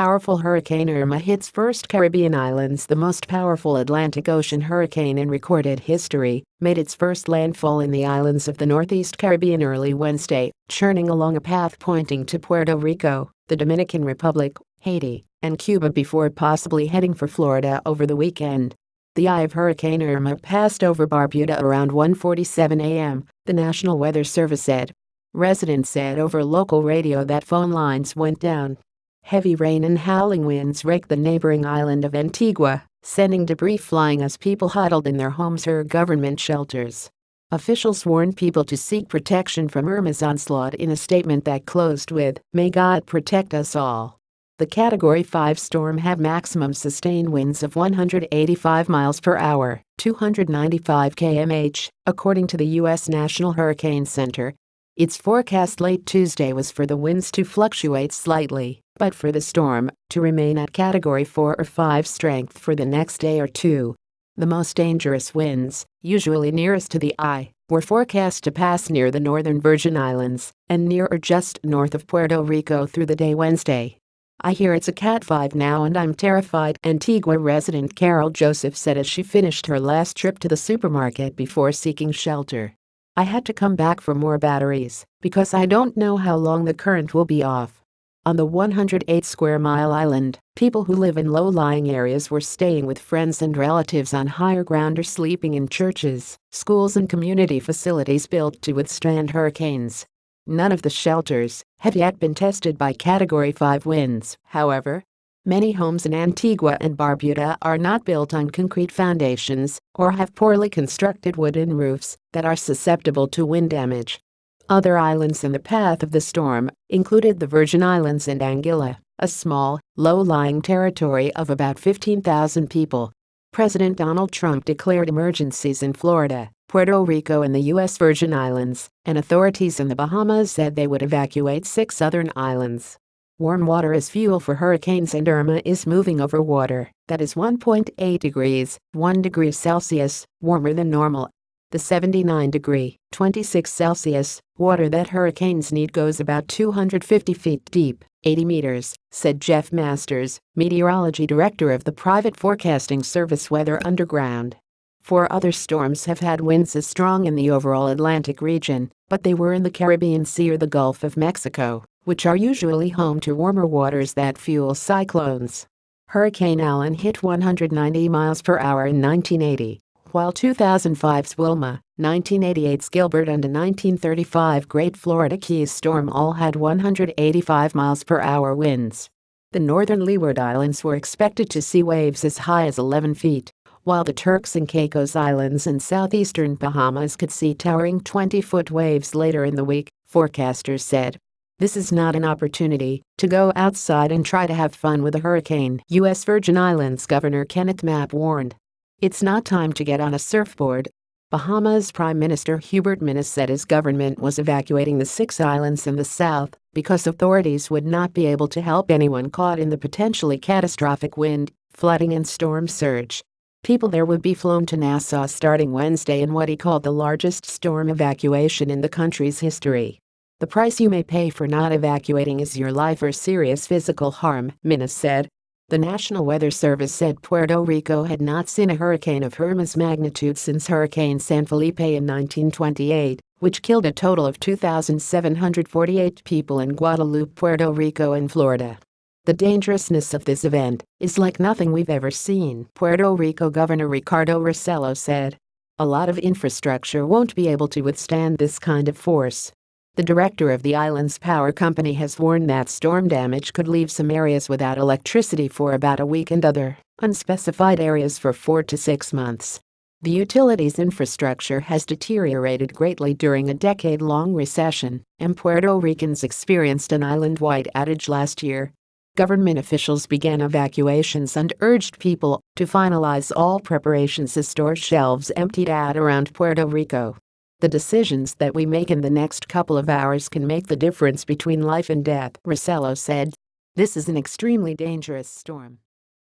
Powerful Hurricane Irma hits first Caribbean islands. The most powerful Atlantic Ocean hurricane in recorded history made its first landfall in the islands of the Northeast Caribbean early Wednesday, churning along a path pointing to Puerto Rico, the Dominican Republic, Haiti, and Cuba before possibly heading for Florida over the weekend. The eye of Hurricane Irma passed over Barbuda around 1:47 a.m., the National Weather Service said. Residents said over local radio that phone lines went down. Heavy rain and howling winds raked the neighboring island of Antigua, sending debris flying as people huddled in their homes or government shelters. Officials warned people to seek protection from Irma's onslaught in a statement that closed with, "May God protect us all." The Category 5 storm had maximum sustained winds of 185 miles per hour, 295 km/h, according to the U.S. National Hurricane Center. Its forecast late Tuesday was for the winds to fluctuate slightly, but for the storm to remain at Category 4 or 5 strength for the next day or two. The most dangerous winds, usually nearest to the eye, were forecast to pass near the northern Virgin Islands and near or just north of Puerto Rico through the day Wednesday. "I hear it's a Cat 5 now and I'm terrified," Antigua resident Carol Joseph said as she finished her last trip to the supermarket before seeking shelter. "I had to come back for more batteries because I don't know how long the current will be off." On the 108-square-mile island, people who live in low-lying areas were staying with friends and relatives on higher ground or sleeping in churches, schools and community facilities built to withstand hurricanes. None of the shelters have yet been tested by Category 5 winds, however. Many homes in Antigua and Barbuda are not built on concrete foundations or have poorly constructed wooden roofs that are susceptible to wind damage. Other islands in the path of the storm included the Virgin Islands and Anguilla, a small, low-lying territory of about 15,000 people. President Donald Trump declared emergencies in Florida, Puerto Rico and the U.S. Virgin Islands, and authorities in the Bahamas said they would evacuate 6 southern islands. Warm water is fuel for hurricanes and Irma is moving over water that is 1.8 degrees, 1 degree Celsius, warmer than normal. The 79-degree, 26 Celsius, water that hurricanes need goes about 250 feet deep, 80 meters, said Jeff Masters, meteorology director of the private forecasting service Weather Underground. 4 other storms have had winds as strong in the overall Atlantic region, but they were in the Caribbean Sea or the Gulf of Mexico, which are usually home to warmer waters that fuel cyclones. Hurricane Allen hit 190 miles per hour in 1980. While 2005's Wilma, 1988's Gilbert and a 1935 Great Florida Keys storm all had 185 miles per hour winds. The northern Leeward Islands were expected to see waves as high as 11 feet, while the Turks and Caicos Islands and southeastern Bahamas could see towering 20-foot waves later in the week, forecasters said. "This is not an opportunity to go outside and try to have fun with a hurricane," U.S. Virgin Islands Governor Kenneth Mapp warned. "It's not time to get on a surfboard." Bahamas Prime Minister Hubert Minnis said his government was evacuating the 6 islands in the south because authorities would not be able to help anyone caught in the potentially catastrophic wind, flooding and storm surge. People there would be flown to Nassau starting Wednesday in what he called the largest storm evacuation in the country's history. "The price you may pay for not evacuating is your life or serious physical harm," Minnis said. The National Weather Service said Puerto Rico had not seen a hurricane of Irma's magnitude since Hurricane San Felipe in 1928, which killed a total of 2,748 people in Guadalupe, Puerto Rico and Florida. "The dangerousness of this event is like nothing we've ever seen," Puerto Rico Governor Ricardo Rossello said. "A lot of infrastructure won't be able to withstand this kind of force." The director of the island's power company has warned that storm damage could leave some areas without electricity for about a week and other unspecified areas for 4 to 6 months. The utilities infrastructure has deteriorated greatly during a decade-long recession, and Puerto Ricans experienced an island-wide outage last year. Government officials began evacuations and urged people to finalize all preparations as store shelves emptied out around Puerto Rico. "The decisions that we make in the next couple of hours can make the difference between life and death," Rossello said. "This is an extremely dangerous storm."